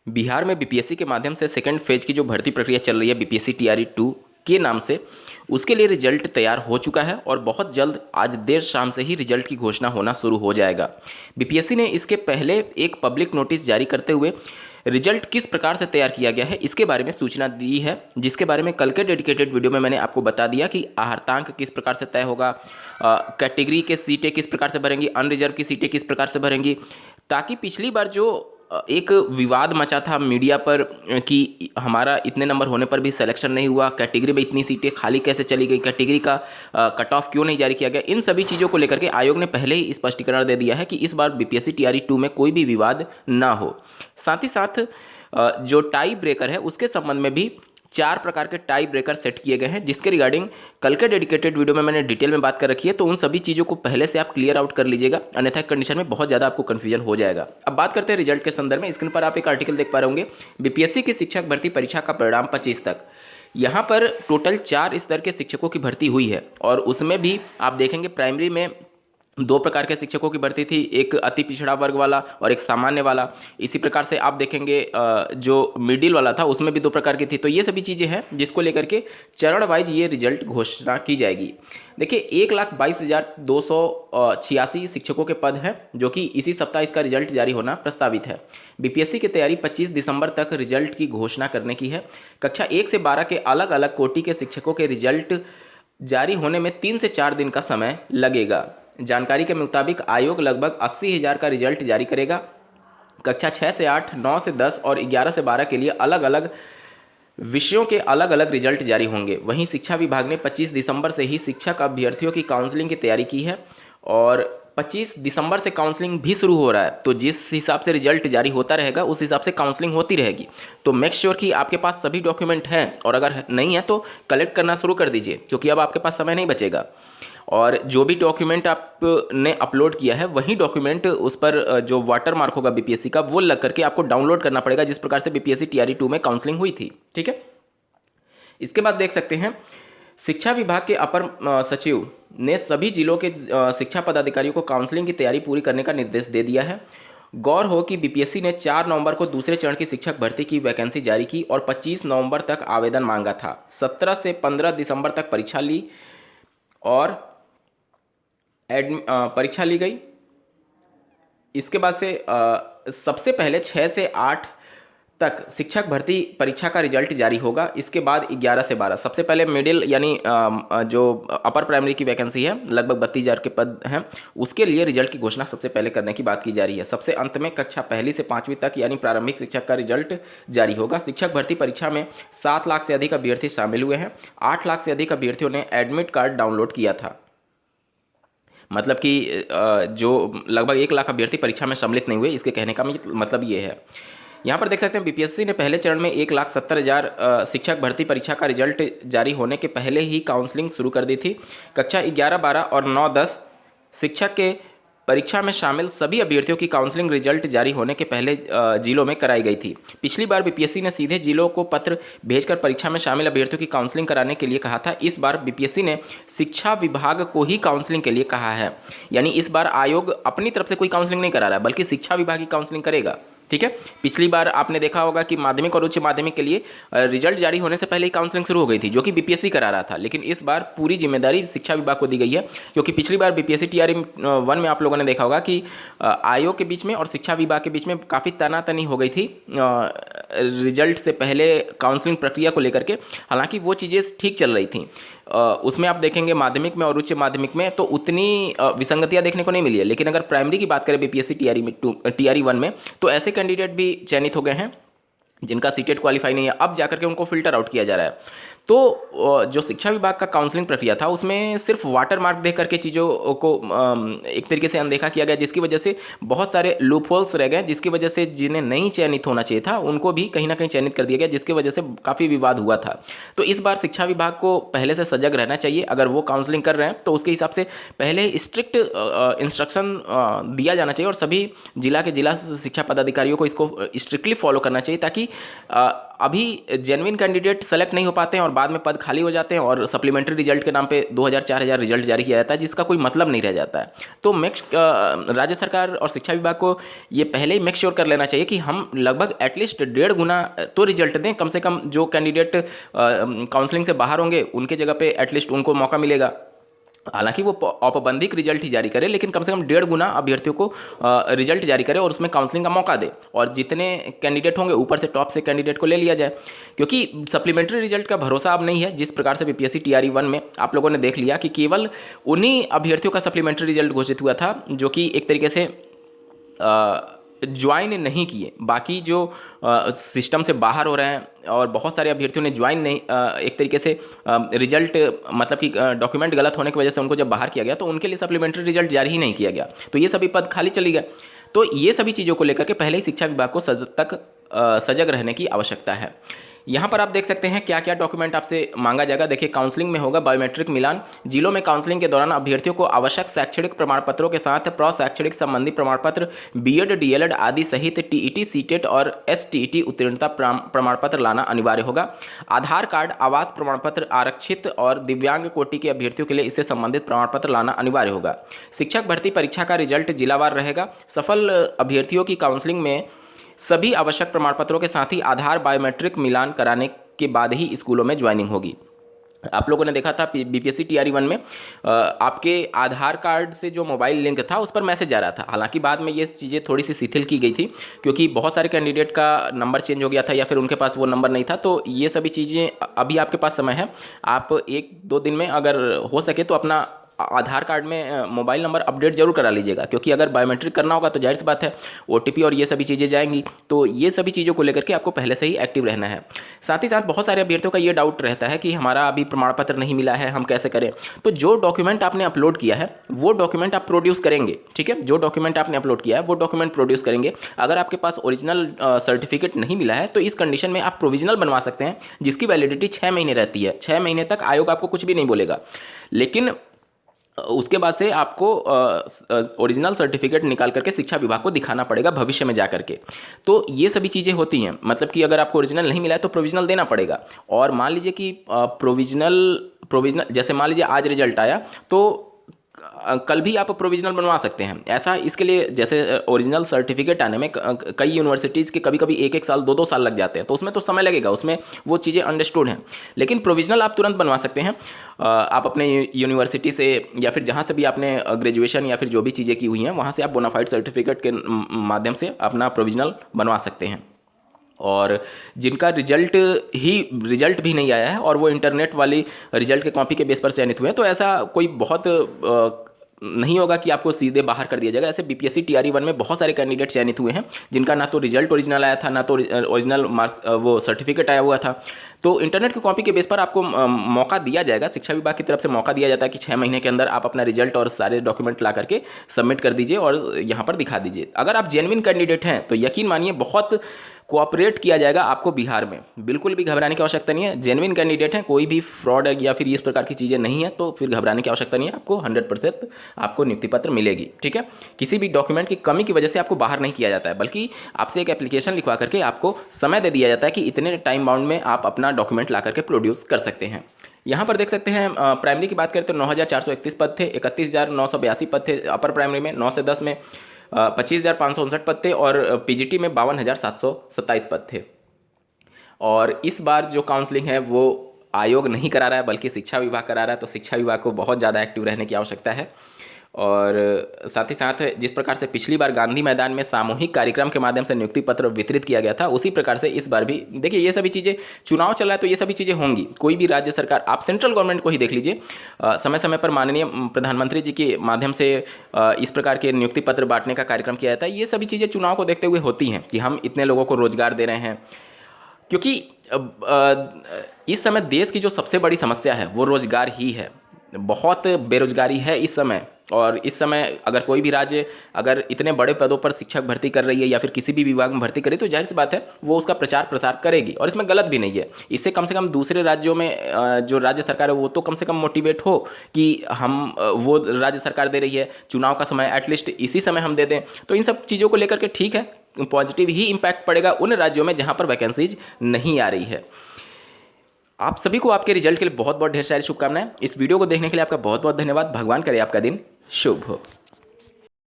बिहार में बीपीएससी के माध्यम से सेकंड फेज की जो भर्ती प्रक्रिया चल रही है बीपीएससी टीआरई 2 के नाम से, उसके लिए रिजल्ट तैयार हो चुका है और बहुत जल्द आज देर शाम से ही रिजल्ट की घोषणा होना शुरू हो जाएगा। बीपीएससी ने इसके पहले एक पब्लिक नोटिस जारी करते हुए रिजल्ट किस प्रकार से तैयार किया गया है इसके बारे में सूचना दी है, जिसके बारे में कल के डेडिकेटेड वीडियो में मैंने आपको बता दिया कि आहर्तांक किस प्रकार से तय होगा, कैटेगरी के सीटें किस प्रकार से भरेंगी, अनरिजर्व की सीटें किस प्रकार से भरेंगी, ताकि पिछली बार जो एक विवाद मचा था मीडिया पर कि हमारा इतने नंबर होने पर भी सिलेक्शन नहीं हुआ, कैटेगरी में इतनी सीटें खाली कैसे चली गई, कैटेगरी का कट ऑफ क्यों नहीं जारी किया गया, इन सभी चीज़ों को लेकर के आयोग ने पहले ही स्पष्टीकरण दे दिया है कि इस बार बीपीएससी टीआरई 2 में कोई भी विवाद ना हो। साथ ही साथ जो टाई ब्रेकर है उसके संबंध में भी 4 प्रकार के टाई ब्रेकर सेट किए गए हैं, जिसके रिगार्डिंग कल के डेडिकेटेड वीडियो में मैंने डिटेल में बात कर रखी है। तो उन सभी चीज़ों को पहले से आप क्लियर आउट कर लीजिएगा, अन्यथा कंडीशन में बहुत ज़्यादा आपको कन्फ्यूजन हो जाएगा। अब बात करते हैं रिजल्ट के संदर्भ में। स्क्रीन पर आप एक आर्टिकल देख पा रहे होंगे, बीपीएससी की शिक्षक भर्ती परीक्षा का परिणाम 25 तक। यहाँ पर टोटल 4 स्तर के शिक्षकों की भर्ती हुई है और उसमें भी आप देखेंगे प्राइमरी में 2 प्रकार के शिक्षकों की भर्ती थी, एक अति पिछड़ा वर्ग वाला और एक सामान्य वाला। इसी प्रकार से आप देखेंगे जो मिडिल वाला था उसमें भी 2 प्रकार की थी। तो ये सभी चीज़ें हैं जिसको लेकर के चरण वाइज ये रिजल्ट घोषणा की जाएगी। देखिए 1,22,286 शिक्षकों के पद हैं, जो कि इसी सप्ताह इसका रिजल्ट जारी होना प्रस्तावित है। बीपीएससी की तैयारी 25 दिसंबर तक रिजल्ट की घोषणा करने की है। कक्षा 1 से 12 के अलग अलग कोटि के शिक्षकों के रिजल्ट जारी होने में 3 से 4 दिन का समय लगेगा। जानकारी के मुताबिक आयोग लगभग 80,000 का रिजल्ट जारी करेगा। कक्षा 6 से 8, 9 से 10 और 11 से 12 के लिए अलग अलग विषयों के अलग अलग रिजल्ट जारी होंगे। वहीं शिक्षा विभाग ने 25 दिसंबर से ही शिक्षक अभ्यर्थियों की काउंसलिंग की तैयारी की है और 25 दिसंबर से काउंसलिंग भी शुरू हो रहा है। तो जिस हिसाब से रिजल्ट जारी होता रहेगा उस हिसाब से काउंसलिंग होती रहेगी। तो मेक श्योर कि आपके पास सभी डॉक्यूमेंट हैं, और अगर नहीं है तो कलेक्ट करना शुरू कर दीजिए, क्योंकि अब आपके पास समय नहीं बचेगा। और जो भी डॉक्यूमेंट आपने अपलोड किया है वही डॉक्यूमेंट उस पर जो वाटर मार्क होगा बीपीएससी का वो लग करके आपको डाउनलोड करना पड़ेगा, जिस प्रकार से बीपीएससी टीआरई 2 में काउंसलिंग हुई थी। ठीक है, इसके बाद देख सकते हैं शिक्षा विभाग के अपर सचिव ने सभी जिलों के शिक्षा पदाधिकारियों को काउंसलिंग की तैयारी पूरी करने का निर्देश दे दिया है। गौर हो कि बीपीएससी ने 4 नवंबर को दूसरे चरण की शिक्षक भर्ती की वैकेंसी जारी की और 25 नवंबर तक आवेदन मांगा था। 17 से 15 दिसंबर तक परीक्षा ली और परीक्षा ली गई। इसके बाद से सबसे पहले 6 से 8 तक शिक्षक भर्ती परीक्षा का रिजल्ट जारी होगा। इसके बाद 11 से 12 सबसे पहले मिडिल यानी जो अपर प्राइमरी की वैकेंसी है लगभग 32,000 के पद हैं, उसके लिए रिजल्ट की घोषणा सबसे पहले करने की बात की जा रही है। सबसे अंत में कक्षा 1 से 5वीं तक यानी प्रारंभिक शिक्षक का रिजल्ट जारी होगा। शिक्षक भर्ती परीक्षा में 7 लाख से अधिक अभ्यर्थी शामिल हुए हैं। 8 लाख से अधिक अभ्यर्थियों ने एडमिट कार्ड डाउनलोड किया था। मतलब कि जो लगभग 1 लाख अभ्यर्थी परीक्षा में सम्मिलित नहीं हुए, इसके कहने का मतलब ये है। यहाँ पर देख सकते हैं बीपीएससी ने पहले चरण में 1,70,000 शिक्षक भर्ती परीक्षा का रिजल्ट जारी होने के पहले ही काउंसलिंग शुरू कर दी थी। कक्षा 11, 12 और 9, 10 शिक्षक के परीक्षा में शामिल सभी अभ्यर्थियों की काउंसलिंग रिजल्ट जारी होने के पहले जिलों में कराई गई थी। पिछली बार बीपीएससी ने सीधे जिलों को पत्र भेजकर परीक्षा में शामिल अभ्यर्थियों की काउंसलिंग कराने के लिए कहा था। इस बार बीपीएससी ने शिक्षा विभाग को ही काउंसलिंग के लिए कहा है, यानी इस बार आयोग अपनी तरफ से कोई काउंसलिंग नहीं करा रहा है, बल्कि शिक्षा विभाग ही काउंसलिंग करेगा। ठीक है, पिछली बार आपने देखा होगा कि माध्यमिक और उच्च माध्यमिक के लिए रिजल्ट जारी होने से पहले ही काउंसलिंग शुरू हो गई थी, जो कि बीपीएससी करा रहा था। लेकिन इस बार पूरी जिम्मेदारी शिक्षा विभाग को दी गई है, क्योंकि पिछली बार बीपीएससी टीआरई 1 में आप लोगों ने देखा होगा कि आयोग के बीच में और शिक्षा विभाग के बीच में काफ़ी तनातनी हो गई थी रिजल्ट से पहले काउंसलिंग प्रक्रिया को लेकर के। हालांकि वो चीज़ें ठीक चल रही थी। उसमें आप देखेंगे माध्यमिक में और उच्च माध्यमिक में तो उतनी विसंगतियां देखने को नहीं मिली है। लेकिन अगर प्राइमरी की बात करें बीपीएससी टीआरई 1 में, तो ऐसे कैंडिडेट भी चयनित हो गए हैं जिनका सीटेट क्वालिफाई नहीं है। अब जाकर के उनको फिल्टर आउट किया जा रहा है। तो जो शिक्षा विभाग का काउंसलिंग प्रक्रिया था उसमें सिर्फ वाटर मार्क देख करके चीज़ों को एक तरीके से अनदेखा किया गया, जिसकी वजह से बहुत सारे लूप होल्स रह गए, जिसकी वजह से जिन्हें नहीं चयनित होना चाहिए था उनको भी कहीं ना कहीं चयनित कर दिया गया, जिसकी वजह से काफ़ी विवाद हुआ था। तो इस बार शिक्षा विभाग को पहले से सजग रहना चाहिए। अगर वो काउंसलिंग कर रहे हैं तो उसके हिसाब से पहले स्ट्रिक्ट इंस्ट्रक्शन दिया जाना चाहिए और सभी जिला के जिला शिक्षा पदाधिकारियों को इसको स्ट्रिक्टली फॉलो करना चाहिए, ताकि अभी जेन्युइन कैंडिडेट सेलेक्ट नहीं हो पाते हैं और बाद में पद खाली हो जाते हैं और सप्लीमेंट्री रिजल्ट के नाम पे 2000-4000 रिजल्ट जारी किया जाता है, जिसका कोई मतलब नहीं रह जाता है। तो राज्य सरकार और शिक्षा विभाग को ये पहले ही मेक श्योर कर लेना चाहिए कि हम लगभग एटलीस्ट 1.5 गुना तो रिजल्ट दें, कम से कम जो कैंडिडेट काउंसलिंग से बाहर होंगे उनके जगह पे एटलीस्ट उनको मौका मिलेगा। हालांकि वो औपबंधिक रिजल्ट ही जारी करे, लेकिन कम से कम 1.5 गुना अभ्यर्थियों को रिजल्ट जारी करे और उसमें काउंसलिंग का मौका दे, और जितने कैंडिडेट होंगे ऊपर से टॉप से कैंडिडेट को ले लिया जाए। क्योंकि सप्लीमेंट्री रिजल्ट का भरोसा अब नहीं है। जिस प्रकार से बीपीएससी टीआरई 1 में आप लोगों ने देख लिया कि केवल उन्हीं अभ्यर्थियों का सप्लीमेंट्री रिजल्ट घोषित हुआ था जो कि एक तरीके से ज्वाइन नहीं किए, बाकी जो सिस्टम से बाहर हो रहे हैं और बहुत सारे अभ्यर्थियों ने ज्वाइन नहीं, एक तरीके से रिजल्ट मतलब कि डॉक्यूमेंट गलत होने की वजह से उनको जब बाहर किया गया तो उनके लिए सप्लीमेंट्री रिजल्ट जारी ही नहीं किया गया, तो ये सभी पद खाली चली गए। तो ये सभी चीज़ों को लेकर के पहले ही शिक्षा विभाग को सजग रहने की आवश्यकता है। यहाँ पर आप देख सकते हैं क्या क्या डॉक्यूमेंट आपसे मांगा जाएगा। देखिए, काउंसलिंग में होगा बायोमेट्रिक मिलान। जिलों में काउंसलिंग के दौरान अभ्यर्थियों को आवश्यक शैक्षणिक प्रमाण पत्रों के साथ प्रशैक्षणिक संबंधी प्रमाण पत्र, बीएड, डीएलएड आदि सहित टीईटी, सीटेट और एसटीईटी उत्तीर्णता प्रमाण पत्र लाना अनिवार्य होगा। आधार कार्ड, आवास प्रमाण पत्र, आरक्षित और दिव्यांग कोटि के अभ्यर्थियों के लिए इससे संबंधित प्रमाण पत्र लाना अनिवार्य होगा। शिक्षक भर्ती परीक्षा का रिजल्ट जिलावार रहेगा। सफल अभ्यर्थियों की काउंसलिंग में सभी आवश्यक प्रमाण पत्रों के साथ ही आधार बायोमेट्रिक मिलान कराने के बाद ही स्कूलों में ज्वाइनिंग होगी। आप लोगों ने देखा था बीपीएससी टीआरई 1 में आपके आधार कार्ड से जो मोबाइल लिंक था उस पर मैसेज आ रहा था। हालांकि बाद में ये चीज़ें थोड़ी सी शिथिल की गई थी क्योंकि बहुत सारे कैंडिडेट का नंबर चेंज हो गया था या फिर उनके पास वो नंबर नहीं था। तो ये सभी चीज़ें अभी आपके पास समय है, आप 1-2 दिन में अगर हो सके तो अपना आधार कार्ड में मोबाइल नंबर अपडेट जरूर करा लीजिएगा, क्योंकि अगर बायोमेट्रिक करना होगा तो जाहिर सी बात है ओटीपी और ये सभी चीज़ें जाएंगी। तो ये सभी चीज़ों को लेकर के आपको पहले से ही एक्टिव रहना है। साथ ही साथ बहुत सारे अभ्यर्थियों का ये डाउट रहता है कि हमारा अभी प्रमाण पत्र नहीं मिला है, हम कैसे करें। तो जो डॉक्यूमेंट आपने अपलोड किया है वो डॉक्यूमेंट आप प्रोड्यूस करेंगे, ठीक है। जो डॉक्यूमेंट आपने अपलोड किया है वो डॉक्यूमेंट प्रोड्यूस करेंगे। अगर आपके पास ओरिजिनल सर्टिफिकेट नहीं मिला है तो इस कंडीशन में आप प्रोविजनल बनवा सकते हैं, जिसकी वैलिडिटी 6 महीने रहती है। 6 महीने तक आयोग आपको कुछ भी नहीं बोलेगा, लेकिन उसके बाद से आपको ओरिजिनल सर्टिफिकेट निकाल करके शिक्षा विभाग को दिखाना पड़ेगा भविष्य में जा करके। तो ये सभी चीज़ें होती हैं, मतलब कि अगर आपको ओरिजिनल नहीं मिला है तो प्रोविजनल देना पड़ेगा। और मान लीजिए कि प्रोविजनल जैसे मान लीजिए आज रिजल्ट आया तो कल भी आप प्रोविजनल बनवा सकते हैं। ऐसा इसके लिए जैसे ओरिजिनल सर्टिफिकेट आने में कई यूनिवर्सिटीज़ के कभी कभी 1-1 साल 2-2 साल लग जाते हैं, तो उसमें तो समय लगेगा, उसमें वो चीज़ें अंडरस्टूड हैं। लेकिन प्रोविजनल आप तुरंत बनवा सकते हैं। आप अपने यूनिवर्सिटी से या फिर जहाँ से भी आपने ग्रेजुएशन या फिर जो भी चीज़ें की हुई हैं वहाँ से आप बोनाफाइड सर्टिफिकेट के माध्यम से अपना प्रोविजनल बनवा सकते हैं। और जिनका रिजल्ट भी नहीं आया है और वो इंटरनेट वाली रिजल्ट के कॉपी के बेस पर चयनित हुए हैं, तो ऐसा कोई बहुत नहीं होगा कि आपको सीधे बाहर कर दिया जाएगा। ऐसे बीपीएससी टीआरई 1 में बहुत सारे कैंडिडेट चयनित हुए हैं जिनका ना तो रिजल्ट ओरिजिनल आया था, ना तो ओरिजिनल मार्क्स वो सर्टिफिकेट आया हुआ था। तो इंटरनेट की कॉपी के बेस पर आपको मौका दिया जाएगा, शिक्षा विभाग की तरफ से मौका दिया जाता है कि 6 महीने के अंदर आप अपना रिजल्ट और सारे डॉक्यूमेंट ला करके सबमिट कर दीजिए और यहाँ पर दिखा दीजिए। अगर आप जेन्युइन कैंडिडेट हैं तो यकीन मानिए बहुत कोऑपरेट किया जाएगा आपको बिहार में। बिल्कुल भी घबराने की आवश्यकता नहीं है। जेन्युइन कैंडिडेट हैं, कोई भी फ्रॉड या फिर इस प्रकार की चीज़ें नहीं है तो फिर घबराने की आवश्यकता नहीं है। आपको 100% आपको नियुक्ति पत्र मिलेगी, ठीक है। किसी भी डॉक्यूमेंट की कमी की वजह से आपको बाहर नहीं किया जाता है, बल्कि आपसे एक एप्लीकेशन लिखवा करके आपको समय दे दिया जाता है कि इतने टाइम बाउंड में आप अपना डॉक्यूमेंट ला करके प्रोड्यूस कर सकते हैं। यहाँ पर देख सकते हैं प्राइमरी की बात करें तो 9431 पद थे, 31,982 पद थे अपर प्राइमरी में, 9 से 10 में 25,559 पद थे और पीजीटी में 52,727 पद थे। और इस बार जो काउंसलिंग है वो आयोग नहीं करा रहा है बल्कि शिक्षा विभाग करा रहा है, तो शिक्षा विभाग को बहुत ज़्यादा एक्टिव रहने की आवश्यकता है। और साथ ही साथ जिस प्रकार से पिछली बार गांधी मैदान में सामूहिक कार्यक्रम के माध्यम से नियुक्ति पत्र वितरित किया गया था, उसी प्रकार से इस बार भी देखिए ये सभी चीज़ें, चुनाव चल रहा है तो ये सभी चीज़ें होंगी। कोई भी राज्य सरकार, आप सेंट्रल गवर्नमेंट को ही देख लीजिए, समय समय पर माननीय प्रधानमंत्री जी के माध्यम से इस प्रकार के नियुक्ति पत्र बांटने का कार्यक्रम किया जाता है। ये सभी चीज़ें चुनाव को देखते हुए होती हैं कि हम इतने लोगों को रोजगार दे रहे हैं, क्योंकि इस समय देश की जो सबसे बड़ी समस्या है वो रोजगार ही है। बहुत बेरोजगारी है इस समय, और इस समय अगर कोई भी राज्य अगर इतने बड़े पदों पर शिक्षक भर्ती कर रही है या फिर किसी भी विभाग में भर्ती करे तो जाहिर सी बात है वो उसका प्रचार प्रसार करेगी, और इसमें गलत भी नहीं है। इससे कम से कम दूसरे राज्यों में जो राज्य सरकार है वो तो कम से कम मोटिवेट हो कि हम वो राज्य सरकार दे रही है, चुनाव का समय एटलीस्ट इसी समय हम दे दें। तो इन सब चीज़ों को लेकर के ठीक है, पॉजिटिव ही इम्पैक्ट पड़ेगा उन राज्यों में जहाँ पर वैकेंसीज नहीं आ रही है। आप सभी को आपके रिजल्ट के लिए बहुत बहुत ढेर सारी शुभकामनाएं। इस वीडियो को देखने के लिए आपका बहुत बहुत धन्यवाद। भगवान करे आपका दिन शुभ हो।